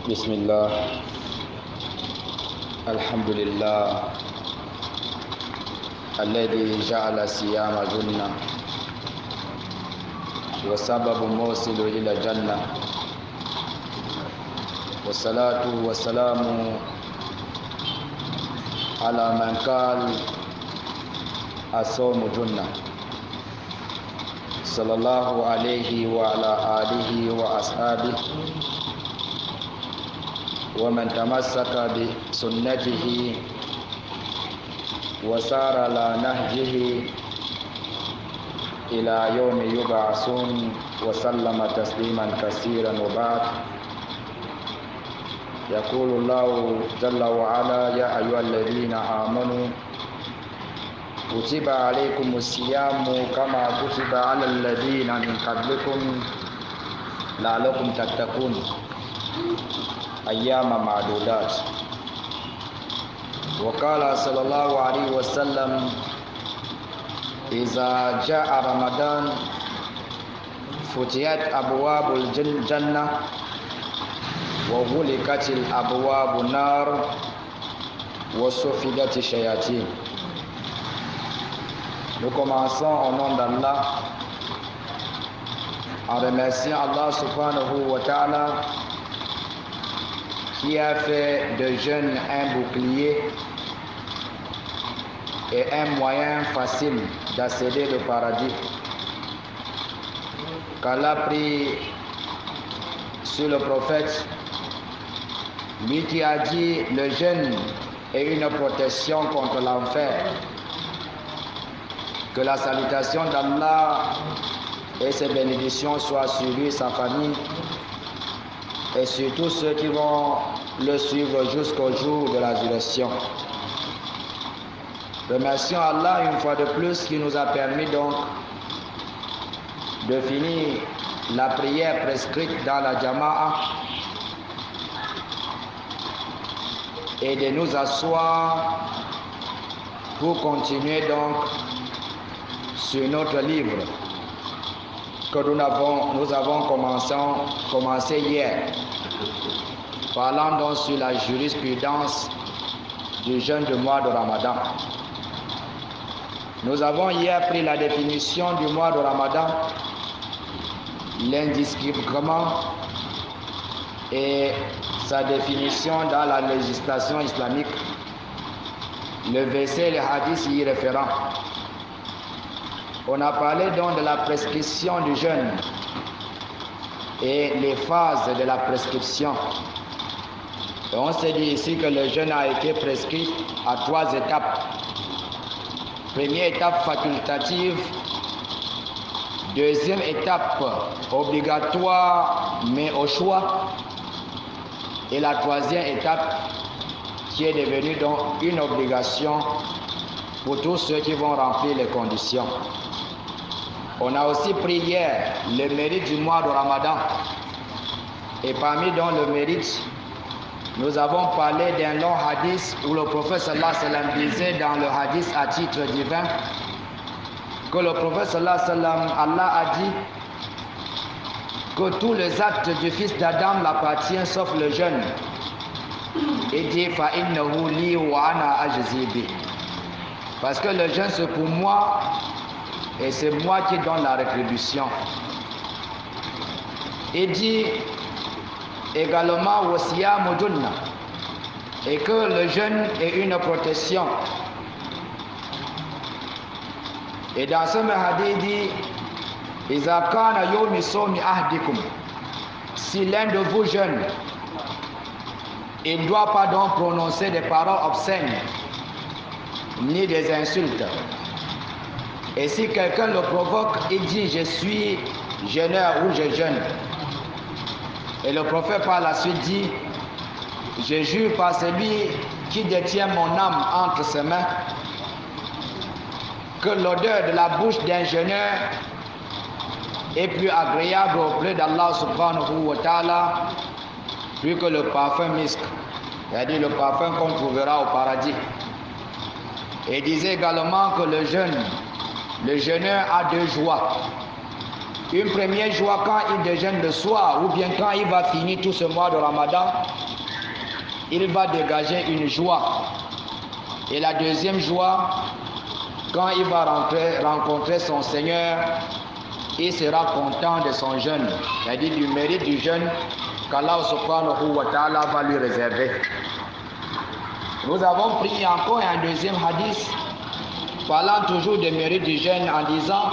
بسم الله الحمد لله الذي جعل الصيام جنة وسبب موصل إلى الجنة والصلاة والسلام على من قال الصوم جنة صلى الله عليه وعلى آله وأصحابه ومن تمسك بسنته وسار على نهجه إلى يوم يبعثون وسلم تسليما كثيرا وبعد. يقول الله جل وعلا: يا أيها الذين آمنوا كتب عليكم الصيام كما كتب على الذين من قبلكم لعلكم تتقون أيام معدودات. وقال صلى الله عليه وسلم: إذا جاء رمضان فتحت أبواب الجنة وغلقت الأبواب النار وصفدت الشياطين. Nous commençons au nom d'Allah en remerciant Allah subhanahu wa ta'ala qui a fait de jeûne un bouclier et un moyen facile d'accéder au paradis. Qu'Allah prie sur le prophète, lui qui a dit le jeûne est une protection contre l'enfer. Que la salutation d'Allah et ses bénédictions soient sur lui et sa famille et sur tous ceux qui vont le suivre jusqu'au jour de la résurrection. Remercions Allah une fois de plus qui nous a permis donc de finir la prière prescrite dans la Jama'a et de nous asseoir pour continuer donc sur notre livre que nous avons commencé hier, parlant donc sur la jurisprudence du jeûne du mois de Ramadan. Nous avons hier pris la définition du mois de Ramadan, l'indiscrimination et sa définition dans la législation islamique, le verset et le hadith y référent. On a parlé donc de la prescription du jeûne et les phases de la prescription. Et on s'est dit ici que le jeûne a été prescrit à 3 étapes. Première étape facultative, deuxième étape obligatoire mais au choix, et la troisième étape qui est devenue donc une obligation pour tous ceux qui vont remplir les conditions. On a aussi pris hier le mérite du mois de Ramadan. Et parmi donc le mérite, nous avons parlé d'un long hadith où le prophète sallallahu alayhi wa sallam disait dans le hadith à titre divin que le prophète sallallahu alayhi wa sallam, Allah a dit que tous les actes du fils d'Adam l'appartiennent sauf le jeûne. Il dit fa innahu li wa ana ajzi bi. Parce que le jeûne c'est pour moi et c'est moi qui donne la rétribution. Il dit également wasiyam junna, et que le jeûne est une protection. Et dans ce hadith il dit iza kana yawmi sawmi ahdikum, si l'un de vous jeûne, il ne doit pas donc prononcer des paroles obscènes ni des insultes. Et si quelqu'un le provoque, il dit je suis jeûneur ou je jeûne. Et le prophète par la suite dit je jure par celui qui détient mon âme entre ses mains que l'odeur de la bouche d'un jeûneur est plus agréable auprès d'Allah subhanahu wa ta'ala plus que le parfum misk, c'est-à-dire le parfum qu'on trouvera au paradis. Et il disait également que le jeûneur a deux joies. Une première joie quand il déjeune le soir ou bien quand il va finir tout ce mois de Ramadan, il va dégager une joie. Et la deuxième joie, quand il va rencontrer son Seigneur, il sera content de son jeûne, c'est-à-dire du mérite du jeûne qu'Allah subhanahu wa ta'ala va lui réserver. Nous avons pris encore un deuxième hadith parlant toujours des mérites du jeûne en disant: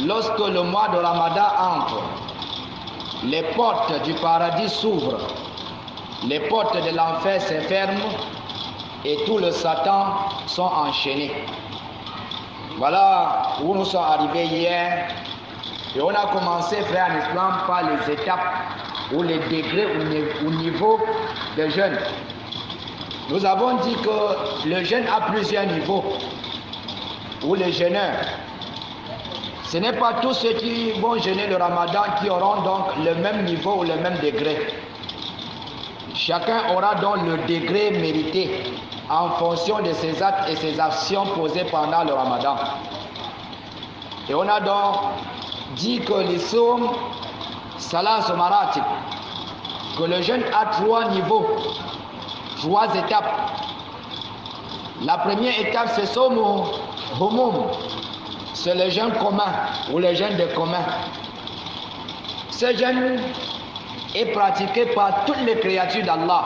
lorsque le mois de Ramadan entre, les portes du paradis s'ouvrent, les portes de l'enfer se ferment et tout le Satan sont enchaînés. Voilà où nous sommes arrivés hier. Et on a commencé, frère, en islam, par les étapes ou les degrés au niveau de jeûne. Nous avons dit que le jeûne a plusieurs niveaux, ou les jeûneurs. Ce n'est pas tous ceux qui vont jeûner le Ramadan qui auront donc le même niveau ou le même degré. Chacun aura donc le degré mérité en fonction de ses actes et ses actions posées pendant le Ramadan. Et on a donc dit que l'islam, salas maratib, que le jeûne a 3 niveaux, 3 étapes. La première étape, c'est somo humum, c'est le jeûne commun ou le jeûne de commun. Ce jeûne est pratiqué par toutes les créatures d'Allah,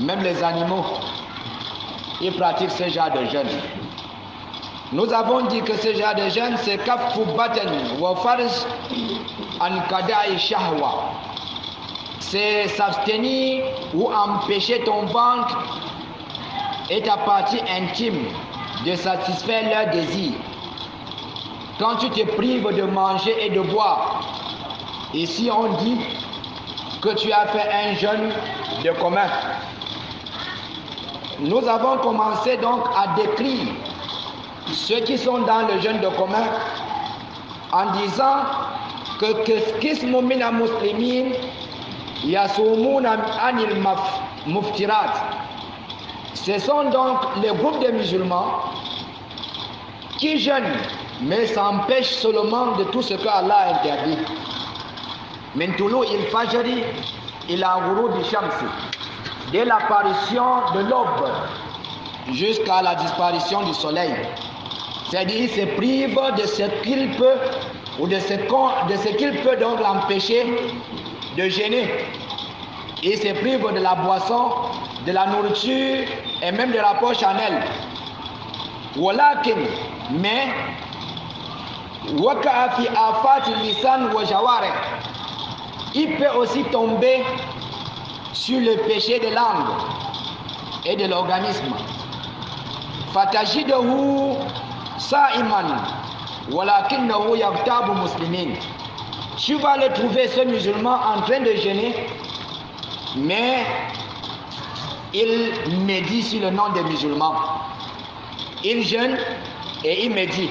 même les animaux. Ils pratiquent ce genre de jeûne. Nous avons dit que ce genre de jeûne, c'est kaffu batan wa farj an qada'i shahwa. C'est s'abstenir ou empêcher ton ventre et ta partie intime de satisfaire leurs désirs. Quand tu te prives de manger et de boire, ici on dit que tu as fait un jeûne de commun. Nous avons commencé donc à décrire ceux qui sont dans le jeûne de commun en disant que qismu mina muslimin yasumuna anil muftirat. Ce sont donc les groupes de musulmans qui jeûnent mais s'empêchent seulement de tout ce que Allah a interdit. Min tulu il fajri ila ghurub shamsi, dès l'apparition de l'aube jusqu'à la disparition du soleil. C'est-à-dire il se prive de ce qu'il peut ou de ce qu'il peut donc l'empêcher de jeûner. Il se prive de la boisson, de la nourriture et même de la poche en elle. Walakin, mais waka'a fi afati lisan wa jawari, il peut aussi tomber sur le péché de langue et de l'organisme. Fatajidahu sa'iman walakinnahu yaqtabu muslimin. Tu vas le trouver, ce musulman, en train de jeûner, mais il médit sur le nom des musulmans. Il jeûne et il médit.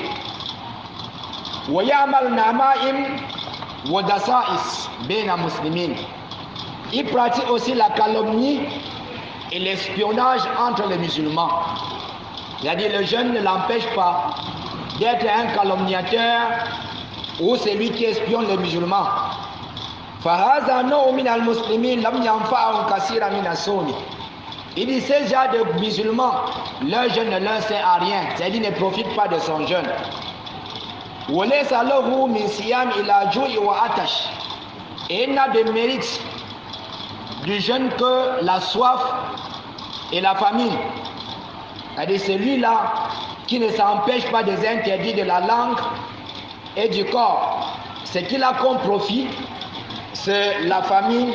Wa ya'mal nama'im wa dasa'is baina muslimin. Il pratique aussi la calomnie et l'espionnage entre les musulmans. C'est-à-dire le jeûne ne l'empêche pas d'être un calomniateur ou celui qui espionne les musulmans. Il dit ces gens de musulmans, leur jeûne ne leur sert à rien, c'est-à-dire ne profite pas de son jeûne. Et il n'a de mérite du jeûne que la soif et la famine. C'est-à-dire celui-là qui ne s'empêche pas des interdits de la langue et du corps. Ce qu'il a comme profit, c'est la famine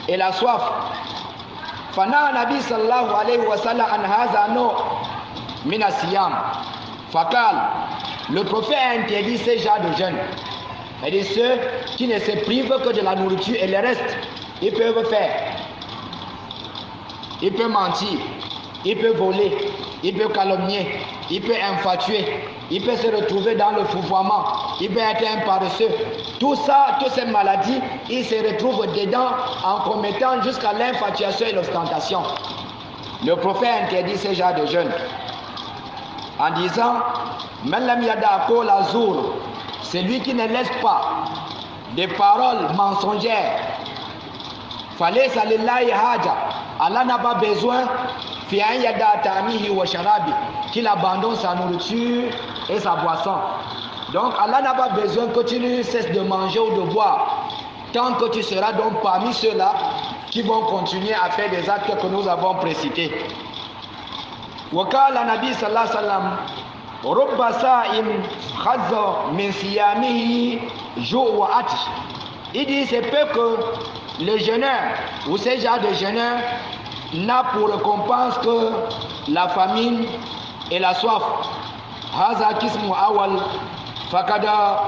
et la soif. Fana Nabi sallallahu alayhi wa sallam an hadha no min asiyam. Fakal, le prophète a interdit ces genres de jeûne. C'est-à-dire ceux qui ne se privent que de la nourriture et le reste, ils peuvent faire. Ils peuvent mentir, ils peuvent voler, ils peuvent calomnier, ils peuvent infatuer, ils peuvent se retrouver dans le foufoiement, ils peuvent être un paresseux. Tout ça, toutes ces maladies, ils se retrouvent dedans en commettant jusqu'à l'infatuation et l'ostentation. Le prophète interdit ce genre de jeûne en disant: Man lam yada qawla zur celui qui ne laisse pas des paroles mensongères. Fallait salillahi haja. Allah n'a pas besoin qu'il abandonne sa nourriture et sa boisson. Donc Allah n'a pas besoin que tu ne cesses de manger ou de boire, tant que tu seras donc parmi ceux-là qui vont continuer à faire des actes que nous avons précités. Wakala Nabi sallallahu alayhi wa sallam, Rubba sa'im khazza min siyamihi ju' wa atish. Il dit c'est peu que le jeûneur ou ces gens de jeûneur n'a pour récompense que la famine et la soif. Haza kismu awal fakada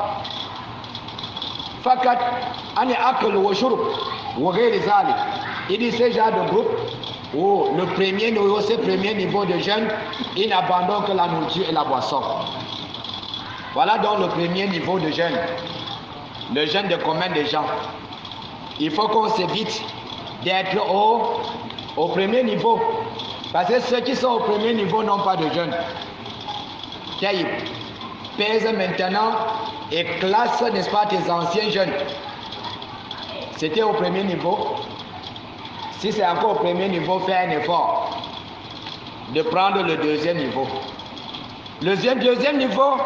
fakat ani akl wa shurb wa ghayr zalik. Il dit ces gens de groupe où le premier niveau de jeûne, il n'abandonne que la nourriture et la boisson. Voilà donc le premier niveau de jeûne, le jeûne de commun des gens. Il faut qu'on s'évite d'être au premier niveau, parce que ceux qui sont au premier niveau n'ont pas de jeûne. Ils pèsent maintenant et classent, n'est-ce pas, tes anciens jeunes. C'était au premier niveau. Si c'est encore au premier niveau, fais un effort de prendre le deuxième niveau. Le deuxième niveau,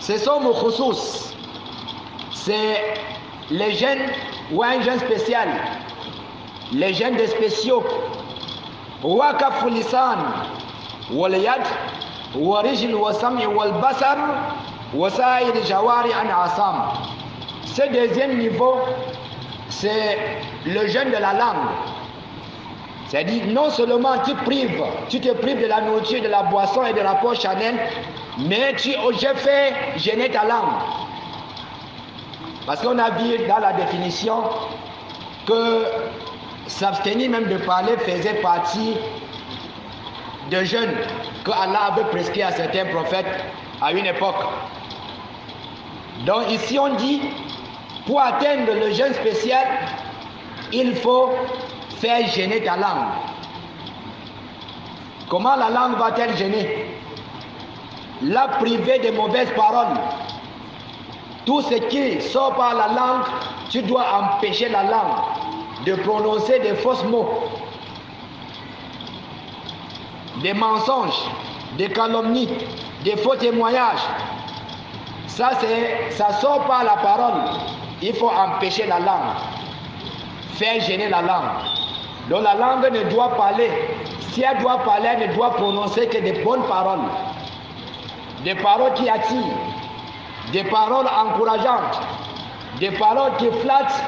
ce sont nos khoussous. C'est les jeunes ou un jeune spécial. Les jeunes des spéciaux. Waqaful lisan wal yad wa rijl wa sam'i wal basar wa sa'ir jawari an asam. Ce deuxième niveau, c'est le jeûne de la langue. C'est-à-dire, non seulement tu te prives de la nourriture, de la boisson et de la poche charnelle, mais tu fais gêner ta langue. Parce qu'on a vu dans la définition que s'abstenir même de parler faisait partie de jeûne que Allah avait prescrit à certains prophètes à une époque. Donc ici on dit, pour atteindre le jeûne spécial, il faut faire gêner ta langue. Comment la langue va-t-elle gêner? La priver de mauvaises paroles. Tout ce qui sort par la langue, tu dois empêcher la langue de prononcer des fausses mots, des mensonges, des calomnies, des faux témoignages. Ça sort par la parole. Il faut empêcher la langue, faire gêner la langue. Donc la langue ne doit parler. Si elle doit parler, elle ne doit prononcer que des bonnes paroles. Des paroles qui attirent, des paroles encourageantes, des paroles qui flattent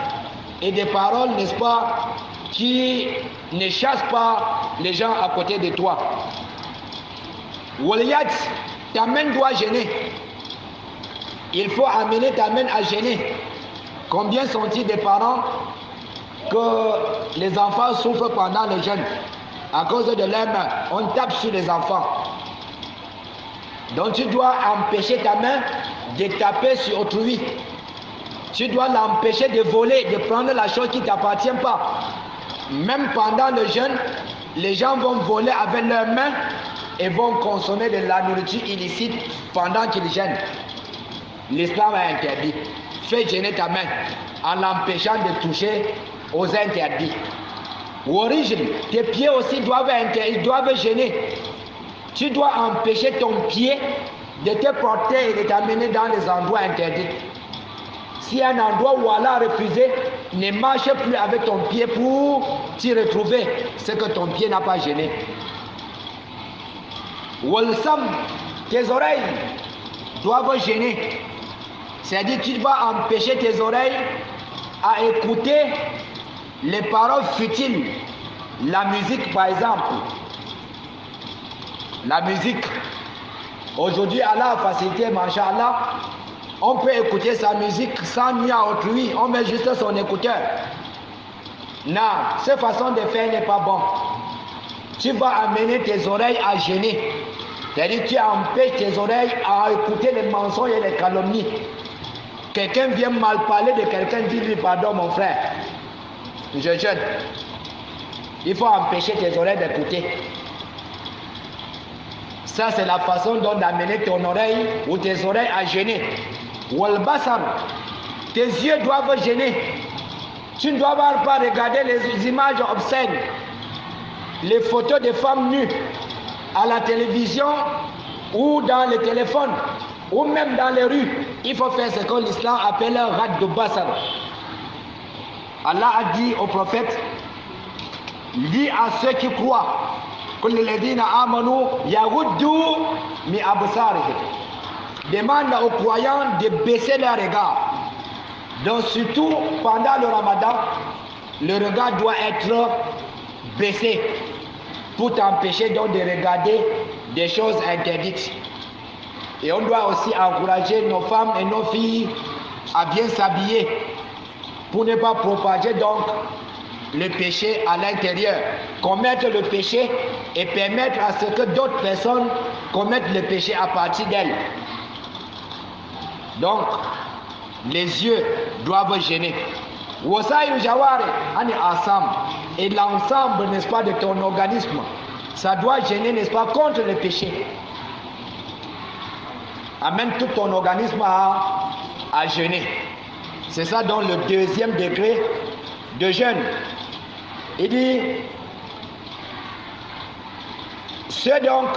et des paroles, n'est-ce pas, qui ne chassent pas les gens à côté de toi. Waliyat, ta main doit gêner. Il faut amener ta main à gêner. Combien sont-ils des parents que les enfants souffrent pendant le jeûne à cause de leurs mains? On tape sur les enfants. Donc tu dois empêcher ta main de taper sur autrui. Tu dois l'empêcher de voler, de prendre la chose qui ne t'appartient pas. Même pendant le jeûne, les gens vont voler avec leurs mains et vont consommer de la nourriture illicite pendant qu'ils jeûnent. L'islam a interdit. Fais gêner ta main en l'empêchant de toucher aux interdits. Origine, tes pieds aussi doivent gêner. Tu dois empêcher ton pied de te porter et de t'amener dans les endroits interdits. Si un endroit où Allah a refusé, ne marche plus avec ton pied pour t'y retrouver, c'est que ton pied n'a pas gêné. Walsam, tes oreilles doivent gêner. C'est-à-dire tu dois empêcher tes oreilles à écouter les paroles futiles. La musique par exemple. La musique. Aujourd'hui Allah a facilité, Masha'Allah. On peut écouter sa musique sans nuire à autrui. On met juste son écouteur. Non, cette façon de faire n'est pas bon. Tu vas amener tes oreilles à gêner. C'est-à-dire tu empêches tes oreilles à écouter les mensonges et les calomnies. Quelqu'un vient mal parler de quelqu'un, dis-lui pardon mon frère. Je jeûne. Il faut empêcher tes oreilles d'écouter. Ça c'est la façon dont d'amener ton oreille ou tes oreilles à gêner. wal basar, tes yeux doivent gêner. Tu ne dois pas regarder les images obscènes, les photos de femmes nues à la télévision ou dans le téléphone ou même dans les rues. Il faut faire ce que l'islam appelle radd basar. Allah a dit au prophète, dis à ceux qui croient, demande aux croyants de baisser leur regard. Donc surtout pendant le Ramadan, le regard doit être baissé pour t'empêcher donc de regarder des choses interdites. Et on doit aussi encourager nos femmes et nos filles à bien s'habiller pour ne pas propager donc le péché à l'intérieur, commettre le péché et permettre à ce que d'autres personnes commettent le péché à partir d'elles. Donc, les yeux doivent gêner. Et l'ensemble, n'est-ce pas, de ton organisme, ça doit gêner, n'est-ce pas, contre le péché. Amène tout ton organisme à jeûner. C'est ça donc le deuxième degré de jeûne. Il dit, ceux donc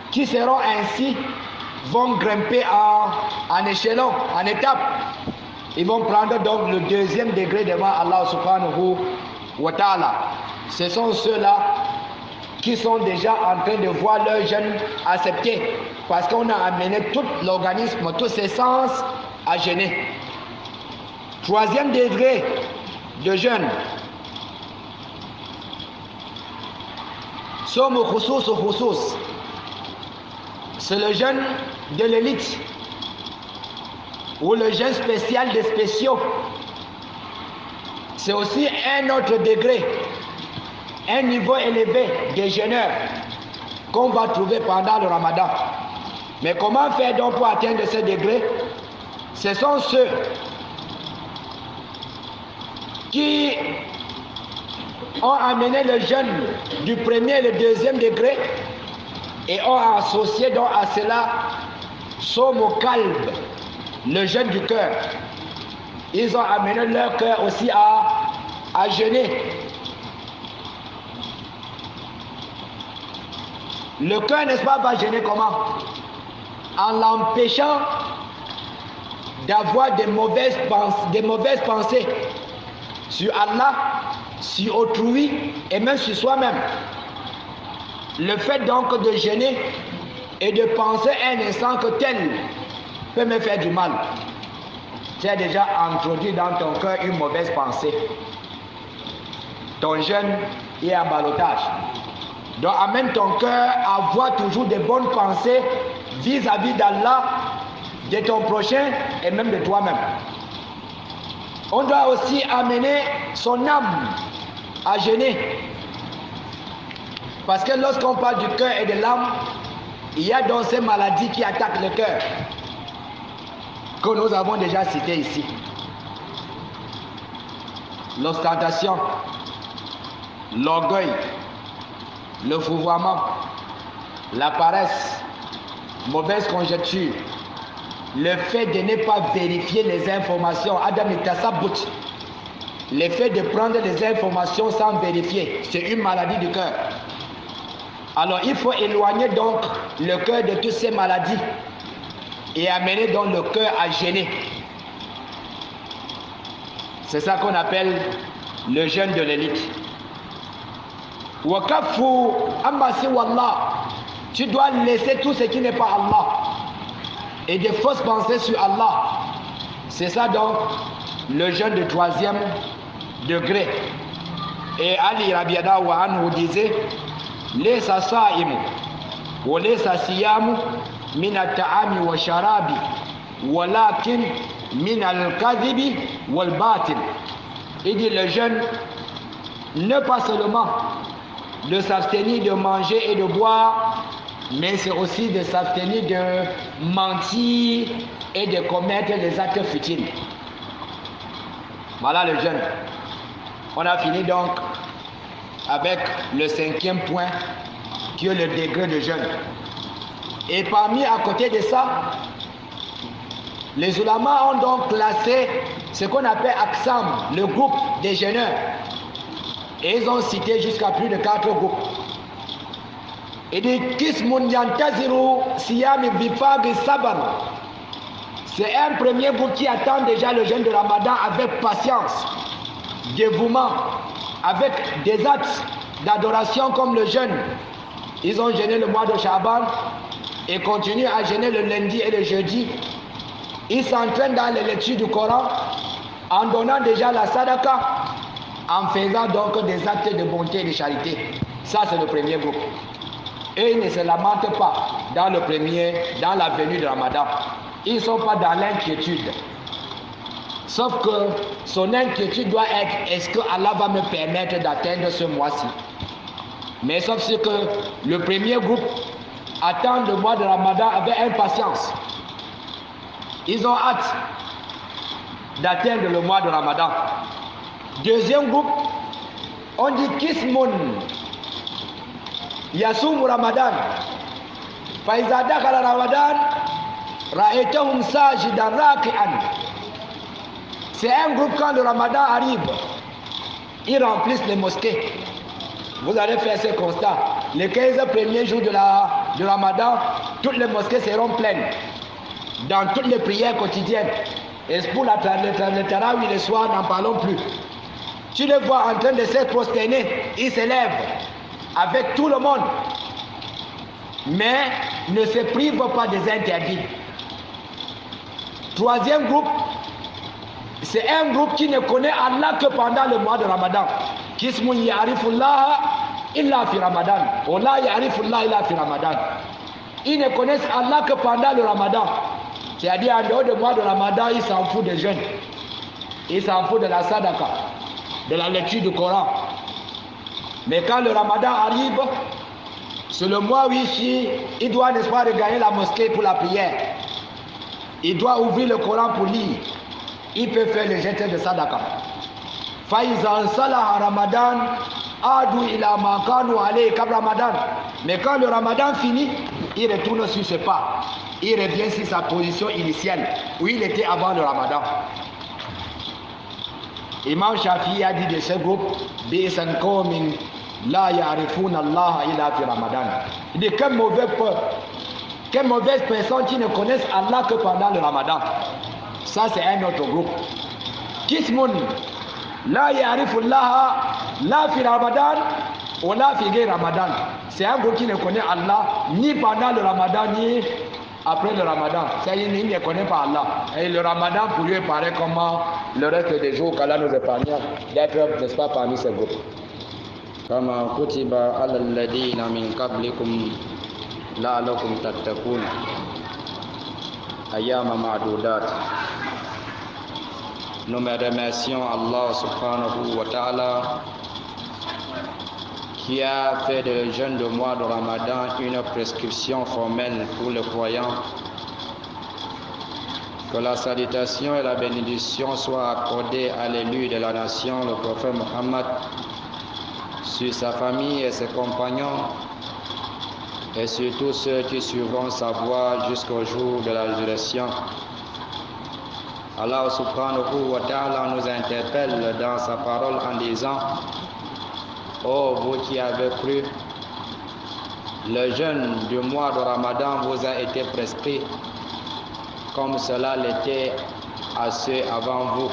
qui seront ainsi vont grimper en échelon, en étape. Ils vont prendre donc le deuxième degré devant Allah subhanahu wa ta'ala. Ce sont ceux-là qui sont déjà en train de voir leur jeûne accepté, parce qu'on a amené tout l'organisme, tous ses sens à jeûner. Troisième degré de jeûne. C'est le jeûne de l'élite ou le jeûne spécial des spéciaux. C'est aussi un autre degré, un niveau élevé des jeûneurs qu'on va trouver pendant le Ramadan. Mais comment faire donc pour atteindre ce degré? Ce sont ceux qui ont amené le jeûne du premier et le deuxième degré et ont associé donc à cela Somo Kalb, le jeûne du cœur. Ils ont amené leur cœur aussi à jeûner. Le cœur, n'est-ce pas, va jeûner comment? En l'empêchant d'avoir des mauvaises pensées sur Allah, sur autrui et même sur soi-même. Le fait donc de jeûner et de penser un instant que tel peut me faire du mal, tu as déjà introduit dans ton cœur une mauvaise pensée. Ton jeûne est en ballottage. Donc amène ton cœur à avoir toujours de bonnes pensées vis-à-vis d'Allah, de ton prochain et même de toi-même. On doit aussi amener son âme à jeûner. Parce que lorsqu'on parle du cœur et de l'âme, il y a donc ces maladies qui attaquent le cœur, que nous avons déjà citées ici. L'ostentation, l'orgueil, le fouvoiement, la paresse, mauvaise conjecture, le fait de ne pas vérifier les informations, Adam et Tassabut, le fait de prendre les informations sans vérifier, c'est une maladie du cœur. Alors il faut éloigner donc le cœur de toutes ces maladies et amener donc le cœur à jeûner. C'est ça qu'on appelle le jeûne de l'élite. Wakafu ambasi wallah, tu dois laisser tout ce qui n'est pas Allah et des fausses pensées sur Allah. C'est ça donc le jeûne de troisième degré. Et Ali Rabiada wa anhu disait, laysa sa'imu wa laysa siyamu min at-ta'ami wa sharabi walakin min al-kadhibi wal batil. Il dit le jeûne ne pas seulement de s'abstenir de manger et de boire, mais c'est aussi de s'abstenir de mentir et de commettre des actes futiles. Voilà le jeûne. On a fini donc avec le cinquième point qui est le degré de jeûne. Et parmi à côté de ça, Les ulamas ont donc classé ce qu'on appelle Aqsam, le groupe des jeûneurs. Et ils ont cité jusqu'à plus de 4 groupes. Il dit Kismun yantaziru siyami bifagi sabar. C'est un premier groupe qui attend déjà le jeûne de Ramadan avec patience, dévouement, avec des actes d'adoration comme le jeûne. Ils ont jeûné le mois de Shaban et continuent à jeûner le lundi et le jeudi. Ils s'entraînent dans les lectures du Coran en donnant déjà la sadaqa, en faisant donc des actes de bonté et de charité. Ça, c'est le premier groupe. Et ils ne se lamentent pas dans la venue de Ramadan. Ils ne sont pas dans l'inquiétude. Sauf que son inquiétude doit être, est-ce que Allah va me permettre d'atteindre ce mois-ci? Mais sauf ce que le premier groupe attend le mois de Ramadan avec impatience. Ils ont hâte d'atteindre le mois de Ramadan. Deuxième groupe, on dit Kismun Yasum Ramadan. Faïza dakhala Ramadan, ra'aytahum sajidan raki'an. C'est un groupe, quand le Ramadan arrive, ils remplissent les mosquées. Vous allez faire ce constat. Les 15 premiers jours de Ramadan, toutes les mosquées seront pleines. Dans toutes les prières quotidiennes. Et pour le tarawih le soir, n'en parlons plus. Tu les vois en train de se prosterner, ils s'élèvent avec tout le monde. Mais ne se privent pas des interdits. Troisième groupe, c'est un groupe qui ne connaît Allah que pendant le mois de Ramadan. Kismun ya'rifullah illa fi Ramadan. Ou la ya'rifullah illa fi Ramadan. Ils ne connaissent Allah que pendant le Ramadan. C'est-à-dire en dehors du mois de Ramadan, ils s'en foutent des jeûnes. Ils s'en foutent de la sadaqa, de la lecture du Coran. Mais quand le Ramadan arrive, c'est le mois où il doit, n'est-ce pas, regagner la mosquée pour la prière. Il doit ouvrir le Coran pour lire. Il peut faire le jeûne de sadaqa. Faïzan salah Ramadan, adu ila makanu alayhi kab Ramadan. Mais quand le Ramadan finit, il retourne sur ses pas. Il revient sur sa position initiale où il était avant le Ramadan. Imam Shafi'i a dit de ce groupe, Bi'san qawmin la ya'rifuna Allah illa fi Ramadan. Il dit quelle mauvaise personne qui ne connaissent Allah que pendant le Ramadan. Ça, c'est un autre groupe. Kismun la ya'rifullah la fi Ramadan ou la fi ghayr Ramadan. C'est un groupe qui ne connaît Allah ni pendant le Ramadan ni après le Ramadan. C'est-à-dire qu'il ne connaît pas Allah. Et le Ramadan pour lui paraît comme le reste des jours qu'Allah nous épargne d'être, n'est-ce pas, parmi ces groupes. Kama kutiba ala alladhina min qablikum la'allakum tattaqun. Ayyama ma'dudat. Nous remercions Allah subhanahu wa ta'ala qui a fait de jeûne de mois de Ramadan une prescription formelle pour les croyants. Que la salutation et la bénédiction soient accordées à l'élu de la nation, le prophète Mohammed, sur sa famille et ses compagnons, et sur tous ceux qui suivront sa voie jusqu'au jour de la résurrection. Allah subhanahu wa ta'ala nous interpelle dans sa parole en disant: ô vous qui avez cru, le jeûne du mois de Ramadan vous a été prescrit comme cela l'était à ceux avant vous,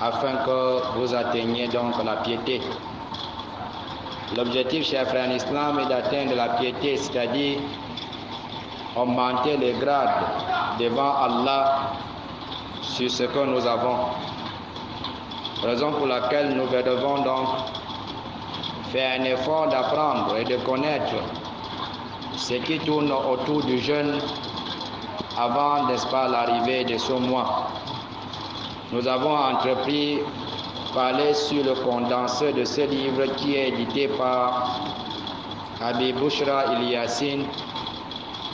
afin que vous atteigniez donc la piété. L'objectif, chers frères en islam, est d'atteindre la piété, c'est-à-dire augmenter les grades devant Allah sur ce que nous avons. Raison pour laquelle nous devons donc faire un effort d'apprendre et de connaître ce qui tourne autour du jeûne avant, n'est-ce pas, l'arrivée de ce mois. Nous avons entrepris parler sur le condensé de ce livre qui est édité par Abi Bushra Ilyasin,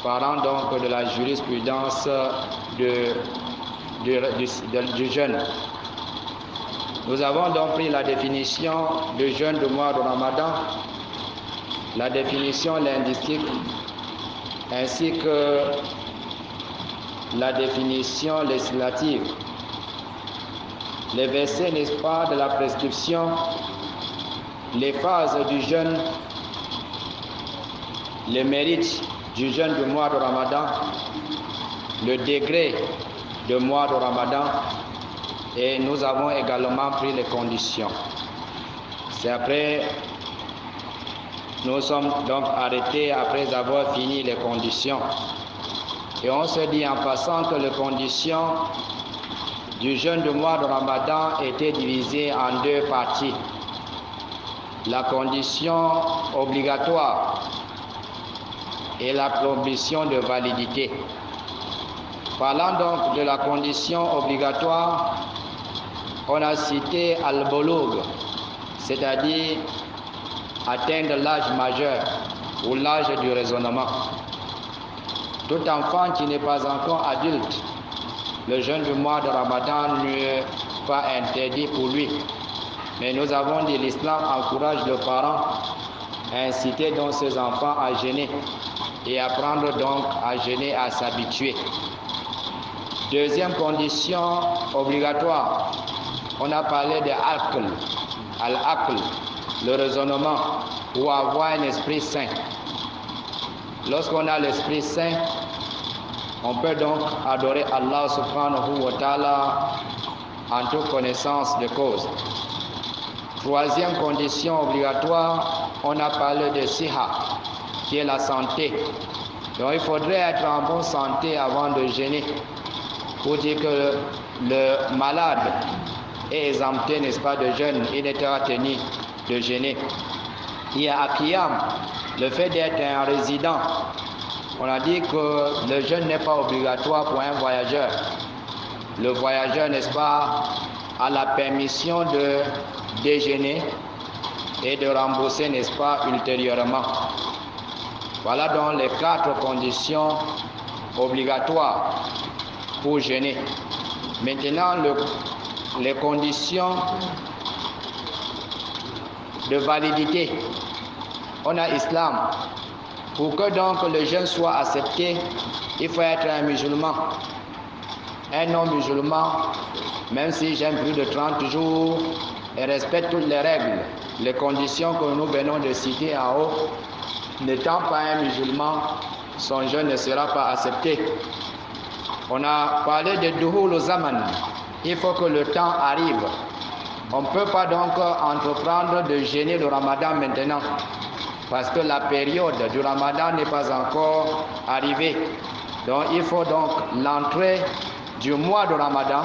parlant donc de la jurisprudence du jeûne. Nous avons donc pris la définition du jeûne du mois de Ramadan, la définition linguistique, ainsi que la définition législative. Les versets, n'est-ce pas, de la prescription, les phases du jeûne, les mérites du jeûne du mois de Ramadan, le degré du mois de Ramadan, et nous avons également pris les conditions. C'est après, nous sommes donc arrêtés après avoir fini les conditions. Et on se dit en passant que les conditions du jeûne du mois de Ramadan étaient divisées en deux parties. La condition obligatoire et la condition de validité. Parlant donc de la condition obligatoire, on a cité al-Bulugh, c'est-à-dire atteindre l'âge majeur ou l'âge du raisonnement. Tout enfant qui n'est pas encore adulte, le jeûne du mois de Ramadan n'est pas interdit pour lui. Mais nous avons dit l'islam encourage le parent à inciter donc ses enfants à jeûner et apprendre donc à jeûner, à s'habituer. Deuxième condition obligatoire, on a parlé de al-aql, le raisonnement, ou avoir un esprit saint. Lorsqu'on a l'esprit saint, on peut donc adorer Allah subhanahu wa ta'ala en toute connaissance de cause. Troisième condition obligatoire, on a parlé de siha, qui est la santé. Donc il faudrait être en bonne santé avant de jeûner, pour dire que le malade est exempté, n'est-ce pas, de jeûne, il n'est pas tenu de jeûner. Il y a Akiyam, le fait d'être un résident. On a dit que le jeûne n'est pas obligatoire pour un voyageur. Le voyageur, n'est-ce pas, a la permission de déjeuner et de rembourser, n'est-ce pas, ultérieurement. Voilà donc les 4 conditions obligatoires pour jeûner. Maintenant, les conditions de validité. On a l'islam. Pour que donc le jeûne soit accepté, il faut être un musulman. Un non-musulman, même si jeûne plus de 30 jours et respecte toutes les règles, les conditions que nous venons de citer en haut, n'étant pas un musulman, son jeûne ne sera pas accepté. On a parlé de Duhul Zaman. Il faut que le temps arrive. On ne peut pas donc entreprendre de jeûner le Ramadan maintenant, parce que la période du Ramadan n'est pas encore arrivée. Donc il faut donc l'entrée du mois de Ramadan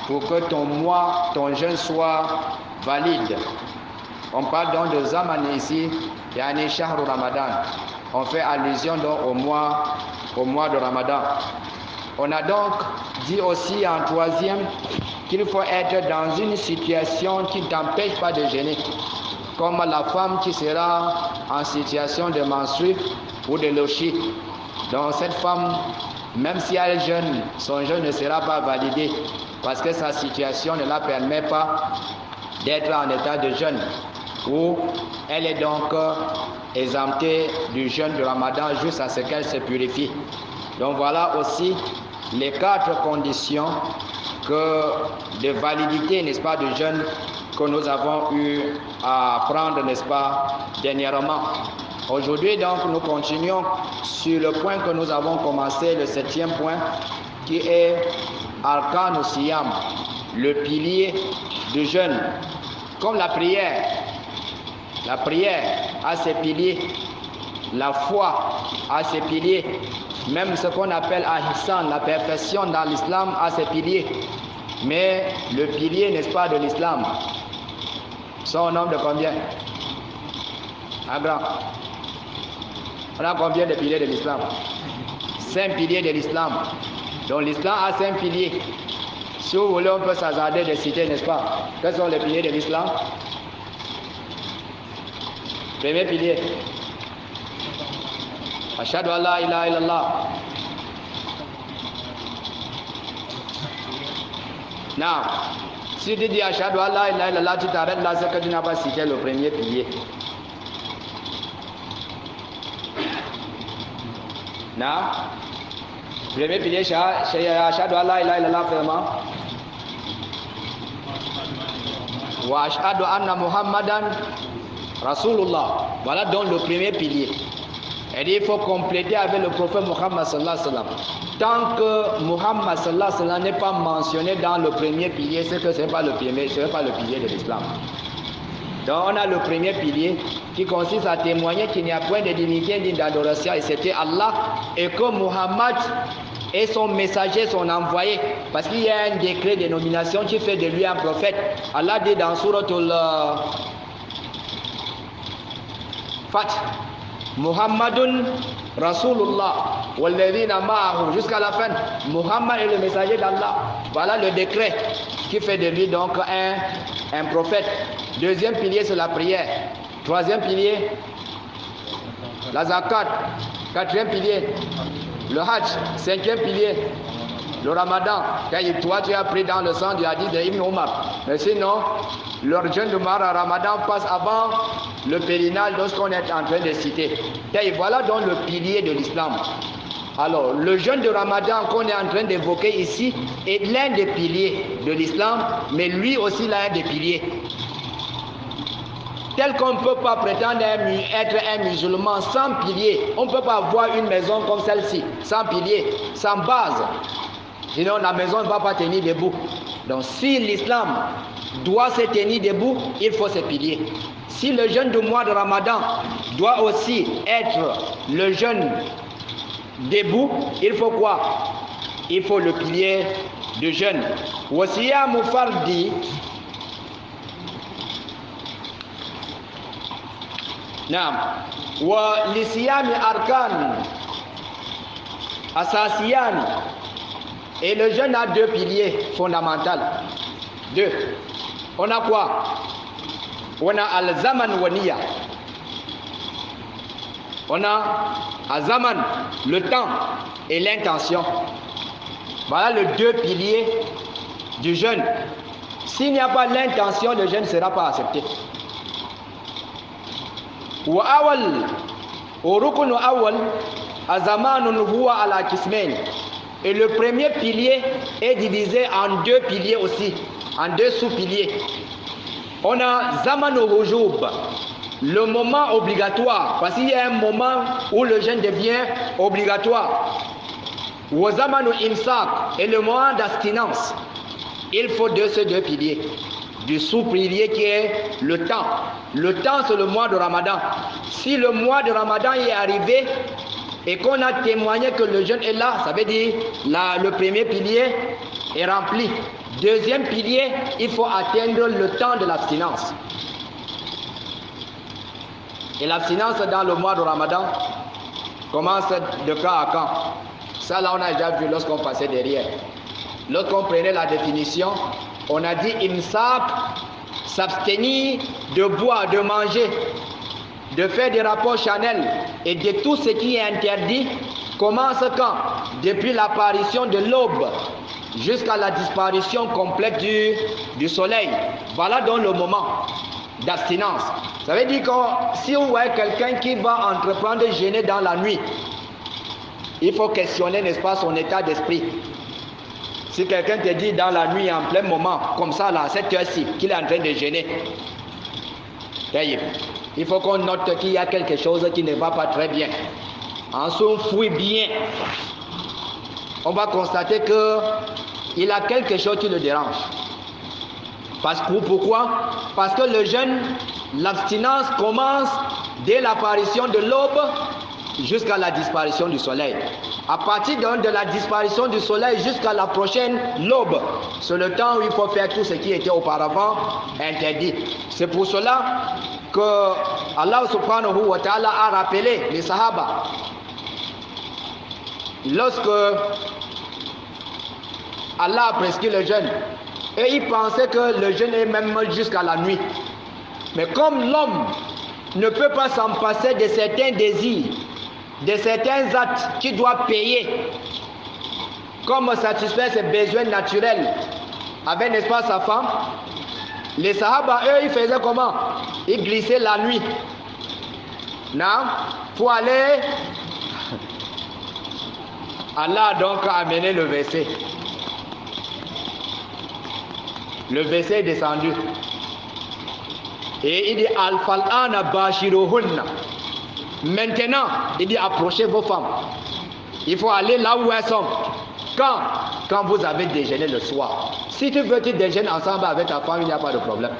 pour que ton jeûne soit valide. On parle donc de Zaman ici, yani Shahru Ramadan. On fait allusion donc au mois de Ramadan. On a donc dit aussi en troisième qu'il faut être dans une situation qui ne t'empêche pas de jeûner, comme la femme qui sera en situation de menstruer ou de locher. Donc cette femme, même si elle jeûne, son jeûne ne sera pas validé parce que sa situation ne la permet pas d'être en état de jeûne, ou elle est donc exemptée du jeûne du Ramadan jusqu'à ce qu'elle se purifie. Donc voilà aussi les 4 conditions de validité, n'est-ce pas, du jeûne que nous avons eu à prendre, n'est-ce pas, dernièrement. Aujourd'hui, donc, nous continuons sur le point que nous avons commencé, le 7e point, qui est Arkan Siyam, le pilier du jeûne. Comme la prière a ses piliers, la foi a ses piliers, même ce qu'on appelle Ahsan, la perfection dans l'islam a ses piliers. Mais le pilier, n'est-ce pas, de l'islam, sont au nombre de combien? Un grand. On a combien de piliers de l'islam? 5 piliers de l'islam. Donc l'islam a 5 piliers. Si vous voulez, on peut s'hasarder de citer, n'est-ce pas? Quels sont les piliers de l'islam? Premier pilier. Ashhadu an la ilaha illallah. Non. Si tu dis Ashhadu an la ilaha illallah, tu t'arrêtes là, c'est que tu n'as pas cité le premier pilier. Non. Premier pilier, Ashhadu an la ilaha illallah, vraiment. Wa ashhadu anna Muhammadan Rasulullah. Voilà donc le premier pilier. Et il faut compléter avec le prophète Muhammad sallallahu alayhi wa sallam. Tant que Muhammad sallallahu alayhi wa sallam n'est pas mentionné dans le premier pilier, c'est que ce n'est pas le pilier de l'islam. Donc on a le premier pilier qui consiste à témoigner qu'il n'y a point de divinité ni d'adoration et c'était Allah et que Muhammad est son messager, son envoyé, parce qu'il y a un décret de nomination qui fait de lui un prophète. Allah dit dans Suratul Fath, Muhammadun Rasulullah walladhina ma'ahu, jusqu'à la fin. Muhammad est le messager d'Allah. Voilà le décret qui fait de lui donc un prophète. Deuxième pilier, c'est la prière. Troisième pilier, la zakat. Quatrième pilier, le hajj. Cinquième pilier, le ramadan. Toi, tu as pris dans le sang du hadith de Ibn Omar. Mais sinon, leur jeûne de ramadan passe avant le périnal, lorsqu'on est en train de citer. Voilà donc le pilier de l'islam. Alors, le jeûne de ramadan qu'on est en train d'évoquer ici est l'un des piliers de l'islam, mais lui aussi l'un des piliers. Tel qu'on ne peut pas prétendre être un musulman sans pilier. On ne peut pas avoir une maison comme celle-ci, sans pilier, sans base. Sinon, la maison ne va pas tenir debout. Donc, si l'islam doit se tenir debout, il faut ses piliers. Si le jeûne du mois de Ramadan doit aussi être le jeûne debout, il faut quoi? Il faut le pilier de jeûne. Wasiyamu fardi. Naam. Wa lisiyami arkan asasiyani. Et le jeûne a deux piliers fondamentaux. Deux. On a quoi? On a al-zaman wa niyya. On a al-zaman, le temps et l'intention. Voilà les deux piliers du jeûne. S'il n'y a pas l'intention, le jeûne ne sera pas accepté. Wa awal, urukunu awal, azamanun huwa ala kismain. Et le premier pilier est divisé en deux piliers aussi, en deux sous-piliers. On a zamanu hujub, le moment obligatoire, parce qu'il y a un moment où le jeûne devient obligatoire. Wa zamanu imsak, et le moment d'abstinence. Il faut ces deux piliers. Du sous-pilier qui est le temps. Le temps, c'est le mois de Ramadan. Si le mois de Ramadan est arrivé et qu'on a témoigné que le jeûne est là, ça veut dire le premier pilier est rempli. Deuxième pilier, il faut atteindre le temps de l'abstinence. Et l'abstinence dans le mois de Ramadan commence de quand à quand? Ça là, on a déjà vu lorsqu'on passait derrière. Lorsqu'on prenait la définition, on a dit imsak, s'abstenir de boire, de manger, de faire des rapports charnels et de tout ce qui est interdit, commence quand? Depuis l'apparition de l'aube jusqu'à la disparition complète du soleil. Voilà donc le moment d'abstinence. Ça veut dire que si vous voyez quelqu'un qui va entreprendre de jeûner dans la nuit, il faut questionner, n'est-ce pas, son état d'esprit. Si quelqu'un te dit dans la nuit, en plein moment, comme ça, là, à cette heure-ci, qu'il est en train de jeûner, il faut qu'on note qu'il y a quelque chose qui ne va pas très bien. En se fouille bien, on va constater qu'il a quelque chose qui le dérange. Pourquoi? Parce que le jeûne, l'abstinence commence dès l'apparition de l'aube jusqu'à la disparition du soleil. À partir de la disparition du soleil jusqu'à la prochaine l'aube, c'est le temps où il faut faire tout ce qui était auparavant interdit. C'est pour cela que Allah subhanahu wa ta'ala a rappelé les Sahaba. Lorsque Allah a prescrit le jeûne, et ils pensaient que le jeûne est même jusqu'à la nuit. Mais comme l'homme ne peut pas s'en passer de certains désirs, de certains actes qu'il doit payer, comme satisfaire ses besoins naturels avec, n'est-ce pas, sa femme, les Sahaba, eux, ils faisaient comment? Ils glissaient la nuit. Non? Pour aller Allah a donc amené le verset. Le verset est descendu. Et il dit Al-Fal'ana bashiruhunna. Maintenant, il dit approchez vos femmes. Il faut aller là où elles sont. Quand vous avez déjeuné le soir. Si tu veux, tu déjeunes ensemble avec ta femme, il n'y a pas de problème.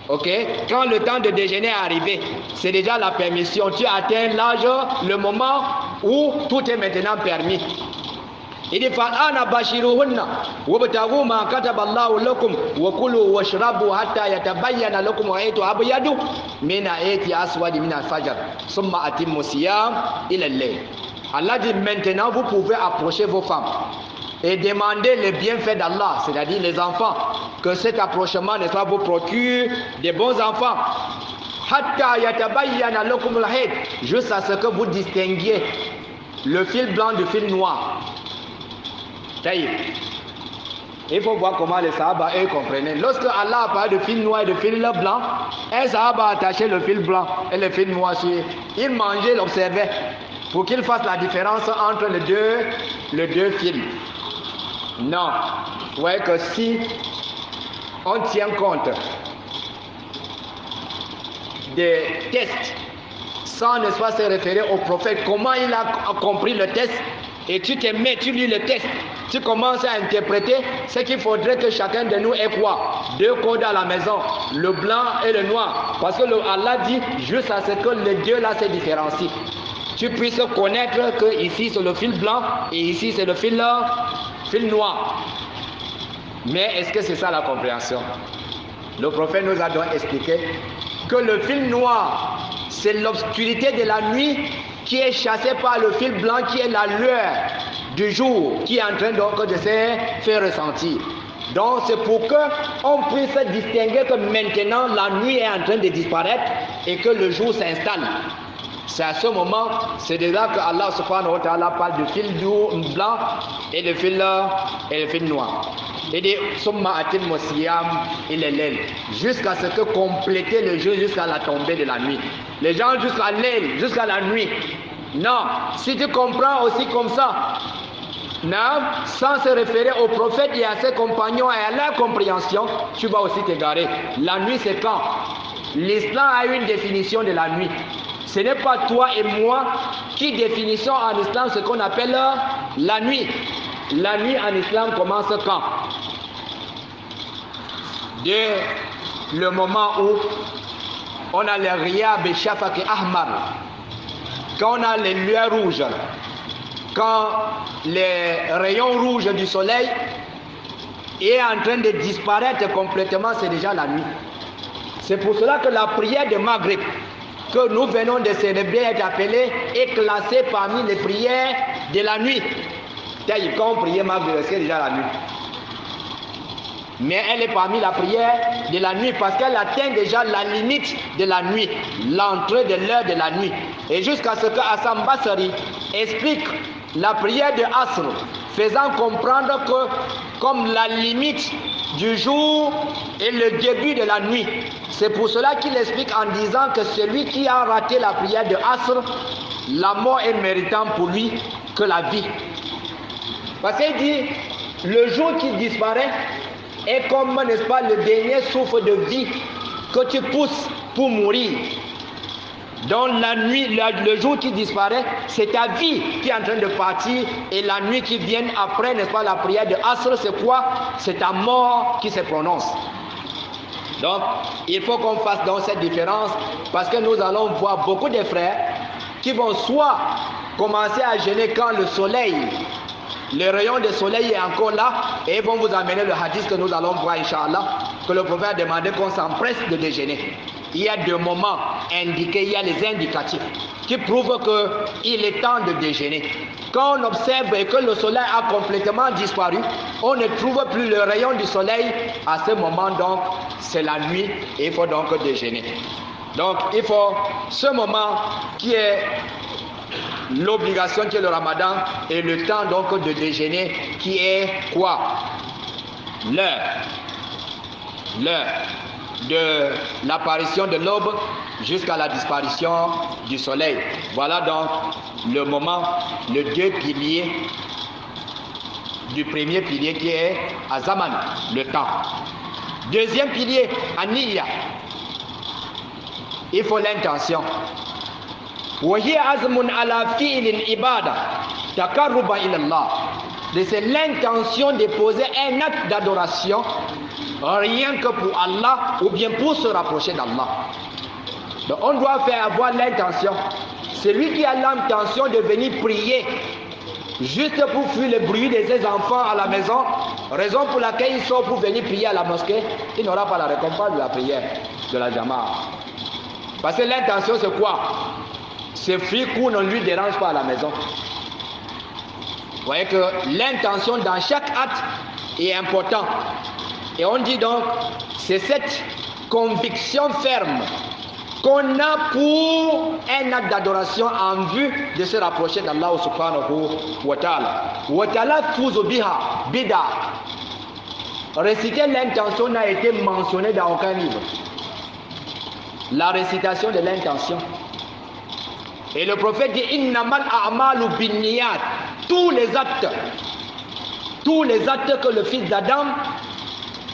Ok? Quand le temps de déjeuner est arrivé, c'est déjà la permission. Tu atteins l'âge, le moment où tout est maintenant permis. Il dit Fal'ana bashiruhunna wabtaghu ma kataba Allahu lakum wa kulu washrabu hatta yatabayyana lakum aytu abyadu min ayati aswadi min al-fajr thumma atimmu siyam ila al-layl. Allah dit maintenant vous pouvez approcher vos femmes et demander les bienfaits d'Allah, c'est-à-dire les enfants, que cet approchement n'est pas vous procure des bons enfants. Hatta yatabayyana lakum al-hayt, jusqu'à ce que vous distinguiez le fil blanc du fil noir. Il faut voir comment les Sahaba eux comprenaient. Lorsque Allah a parlé de fil noir et de fil blanc, un Sahaba attachait le fil blanc et le fil noir sur. Il mangeait, l'observait pour qu'il fasse la différence entre les deux fils. Non. Vous voyez que si on tient compte des tests sans ne pas se référer au prophète, comment il a compris le test, et tu te mets, tu lis le texte, tu commences à interpréter ce qu'il faudrait que chacun de nous ait quoi? Deux codes à la maison, le blanc et le noir. Parce que Allah dit juste à ce que les deux là se différencient. Tu puisses connaître que ici c'est le fil blanc et ici c'est le fil noir. Mais est-ce que c'est ça la compréhension? Le prophète nous a donc expliqué que le fil noir, c'est l'obscurité de la nuit qui est chassée par le fil blanc qui est la lueur du jour qui est en train donc de se faire ressentir. Donc c'est pour qu'on puisse distinguer que maintenant la nuit est en train de disparaître et que le jour s'installe. C'est à ce moment, c'est de là que Allah subhanahu wa ta'ala parle du fil blanc et le fil noir. Il dit summa atimmu siyam ila al-layl, jusqu'à ce que compléter le jour jusqu'à la tombée de la nuit. Les gens jusqu'à l'aile, jusqu'à la nuit. Non, si tu comprends aussi comme ça, non, sans se référer au prophète et à ses compagnons et à leur compréhension, tu vas aussi t'égarer. La nuit c'est quand? L'islam a une définition de la nuit. Ce n'est pas toi et moi qui définissons en islam ce qu'on appelle la nuit. La nuit en islam commence quand? Dès le moment où on a le riyab et shafaq et ahmar, quand on a les lueurs rouges, quand les rayons rouges du soleil est en train de disparaître complètement, c'est déjà la nuit. C'est pour cela que la prière de Maghrib que nous venons de célébrer est appelée et classée parmi les prières de la nuit. Quand on priait Maghrib, c'est déjà la nuit. Mais elle est parmi la prière de la nuit parce qu'elle atteint déjà la limite de la nuit, l'entrée de l'heure de la nuit. Et jusqu'à ce que Hassan Basri explique la prière de Asr, faisant comprendre que comme la limite du jour et le début de la nuit. C'est pour cela qu'il explique en disant que celui qui a raté la prière de Asr, la mort est méritant pour lui que la vie. Parce qu'il dit, le jour qui disparaît est comme, n'est-ce pas, le dernier souffle de vie que tu pousses pour mourir. Donc la nuit, le jour qui disparaît, c'est ta vie qui est en train de partir, et la nuit qui vient après, n'est-ce pas, la prière de Asr, c'est quoi? C'est ta mort qui se prononce. Donc, il faut qu'on fasse donc cette différence, parce que nous allons voir beaucoup de frères qui vont soit commencer à jeûner quand le soleil, le rayon du soleil est encore là, et ils vont vous amener le hadith que nous allons voir, Inch'Allah, que le prophète a demandé qu'on s'empresse de déjeuner. Il y a des moments indiqués, il y a les indicatifs qui prouvent qu'il est temps de déjeuner. Quand on observe que le soleil a complètement disparu, on ne trouve plus le rayon du soleil, à ce moment donc c'est la nuit et il faut donc déjeuner. Donc il faut ce moment qui est l'obligation qui est le ramadan et le temps donc de déjeuner qui est quoi? L'heure. de l'apparition de l'aube jusqu'à la disparition du soleil. Voilà donc le moment, le deux piliers du premier pilier qui est Azaman, le temps. Deuxième pilier, Aniya. Il faut l'intention. C'est l'intention de poser un acte d'adoration rien que pour Allah ou bien pour se rapprocher d'Allah. Donc on doit faire avoir l'intention. Celui qui a l'intention de venir prier juste pour fuir le bruit de ses enfants à la maison, raison pour laquelle il sort pour venir prier à la mosquée, il n'aura pas la récompense de la prière de la Jama'a. Parce que l'intention c'est quoi? Ce fricourt ne lui dérange pas à la maison. Vous voyez que l'intention dans chaque acte est important. Et on dit donc, c'est cette conviction ferme qu'on a pour un acte d'adoration en vue de se rapprocher d'Allah subhanahu wa ta'ala. Wa ta'ala fuzu biha bida. Réciter l'intention n'a été mentionné dans aucun livre. La récitation de l'intention. Et le prophète dit innamal a'malu binniyat. Tous les actes que le fils d'Adam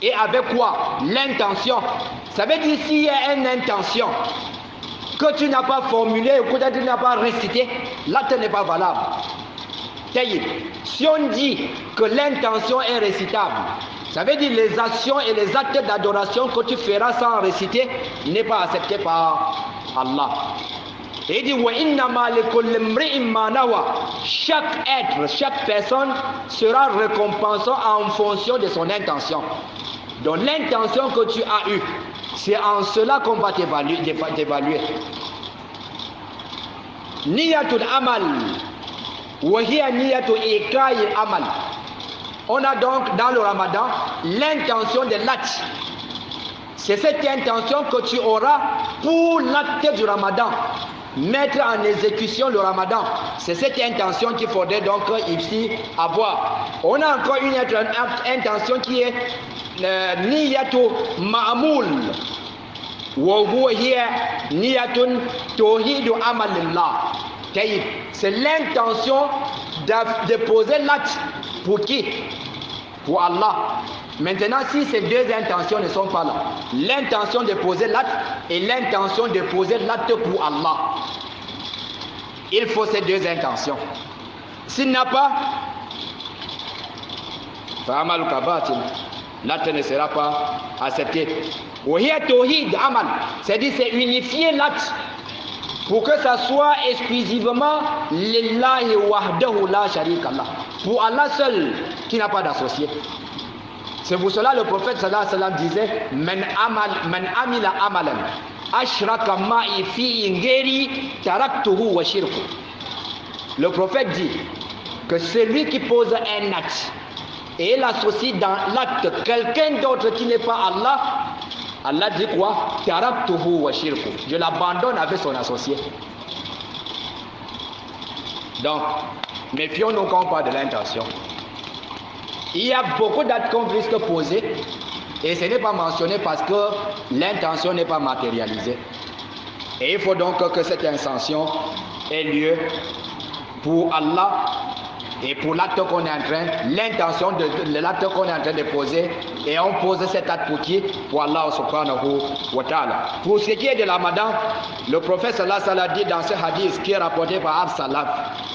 est avec quoi? L'intention. Ça veut dire s'il y a une intention que tu n'as pas formulée ou que tu n'as pas récité, l'acte n'est pas valable. Si on dit que l'intention est récitable, ça veut dire les actions et les actes d'adoration que tu feras sans réciter n'est pas accepté par Allah. Et il dit chaque être, chaque personne sera récompensé en fonction de son intention. Donc l'intention que tu as eue, c'est en cela qu'on va t'évaluer. Niyatul amal wa hiya niyatu iqa'i amal. On a donc dans le Ramadan l'intention de l'acte. C'est cette intention que tu auras pour l'acte du Ramadan. Mettre en exécution le Ramadan. C'est cette intention qu'il faudrait donc ici avoir. On a encore une autre intention qui est niyatu ma'amul. Wa huwa hiya niyatun tawhidu amalillah. C'est l'intention de poser l'acte pour qui? Pour Allah. Maintenant, si ces deux intentions ne sont pas là, l'intention de poser l'acte et l'intention de poser l'acte pour Allah, il faut ces deux intentions. S'il n'a pas, l'acte ne sera pas accepté. C'est-à-dire c'est unifier l'acte pour que ça soit exclusivement lillahi wahdahu la sharika Allah, pour Allah seul qui n'a pas d'associé. C'est pour cela le prophète sallallahu alayhi wa sallam disait man amila amalan ashraka ma'i fi ngeri taraktuhu wa shirku. Le prophète dit que celui qui pose un acte et il associe dans l'acte quelqu'un d'autre qui n'est pas Allah, Allah dit quoi? Taraktuhu wa shirku. Je l'abandonne avec son associé. Donc, méfions-nous quand on parle de l'intention. Il y a beaucoup d'actes qu'on risque poser et ce n'est pas mentionné parce que l'intention n'est pas matérialisée. Et il faut donc que cette intention ait lieu pour Allah et pour l'acte qu'on est en train, l'intention de l'acte qu'on est en train de poser, et on pose cet acte pour qui? Pour Allah subhanahu wa ta'ala. Pour ce qui est de la Ramadan, le prophète sallallahu alayhi wa sallam dit dans ce hadith qui est rapporté par Absalaf,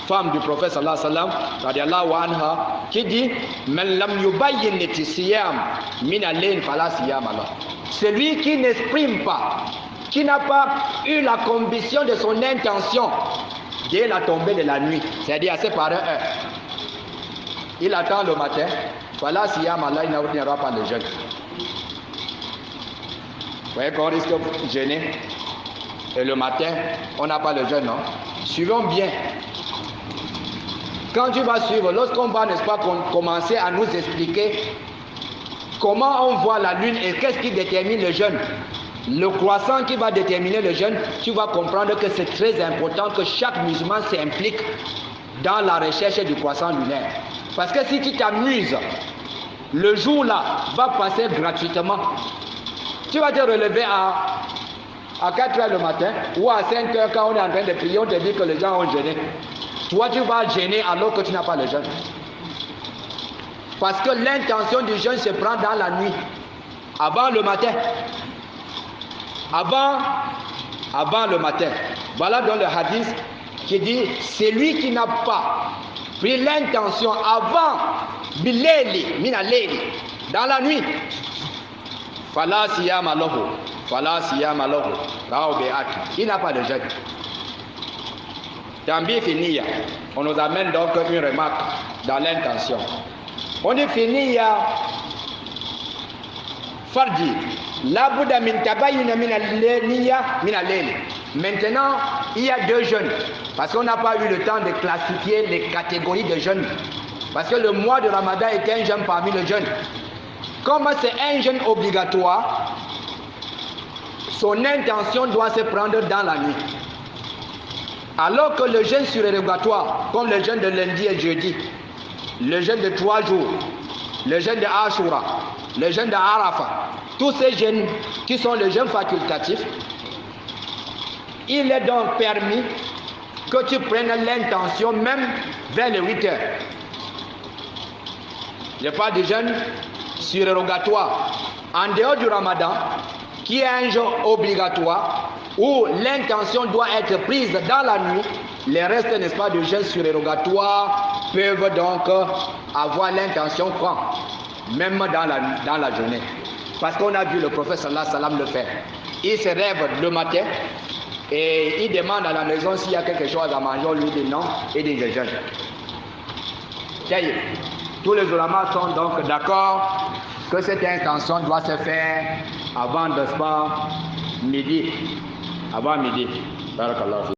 femme du prophète sallallahu alayhi wa sallam, radiallahu anha, qui dit man lam yubayyin siyam min al-layl fala siyam Allah. Celui qui n'exprime pas, qui n'a pas eu la conviction de son intention dès la tombée de la nuit, c'est-à-dire à séparer un, il attend le matin, voilà siyam Allah, il n'aura pas de jeûne. Vous voyez qu'on risque de jeûner et le matin on n'a pas le jeûne, non? Suivons bien. Quand tu vas suivre, lorsqu'on va, n'est-ce pas, commencer à nous expliquer comment on voit la lune et qu'est-ce qui détermine le jeûne, le croissant qui va déterminer le jeûne, tu vas comprendre que c'est très important que chaque musulman s'implique dans la recherche du croissant lunaire. Parce que si tu t'amuses, le jour là va passer gratuitement. Tu vas te relever à 4 heures le matin ou à 5 heures quand on est en train de prier, on te dit que les gens ont jeûné. Toi, tu vas jeûner alors que tu n'as pas le jeûne. Parce que l'intention du jeûne se prend dans la nuit, avant le matin. Avant le matin. Voilà dans le hadith qui dit, c'est lui qui n'a pas pris l'intention avant bileli, minaleli, dans la nuit. Fala siyama lahu, fala siyama lahu, il n'a pas de jeûne. Tambi finiya, on nous amène donc une remarque dans l'intention. On dit finiya fardi, la bouddha min tabayuna min al-layli. Maintenant, il y a 2 jeûnes, parce qu'on n'a pas eu le temps de classifier les catégories de jeûnes. Parce que le mois de Ramadan était un jeûne parmi les jeûnes. Comme c'est un jeûne obligatoire, son intention doit se prendre dans la nuit. Alors que le jeûne surérogatoire, comme le jeûne de lundi et jeudi, le jeûne de 3 jours, le jeûne de Ashura, le jeûne de Arafat, tous ces jeûnes qui sont les jeûnes facultatifs, il est donc permis que tu prennes l'intention même vers les 8 heures. Je parle du jeûne surérogatoire en dehors du Ramadan, qui est un jeûne obligatoire où l'intention doit être prise dans la nuit. Les restes, n'est-ce pas, de jeûne surérogatoire peuvent donc avoir l'intention quand même dans la journée. Parce qu'on a vu le prophète sallallahu alayhi wa sallam le faire. Il se rêve le matin et il demande à la maison s'il y a quelque chose à manger. On lui dit non et dit je jeûne. Tous les ulamas sont donc d'accord que cette intention doit se faire avant, n'est-ce pas, midi. Avant midi. Barakallahu.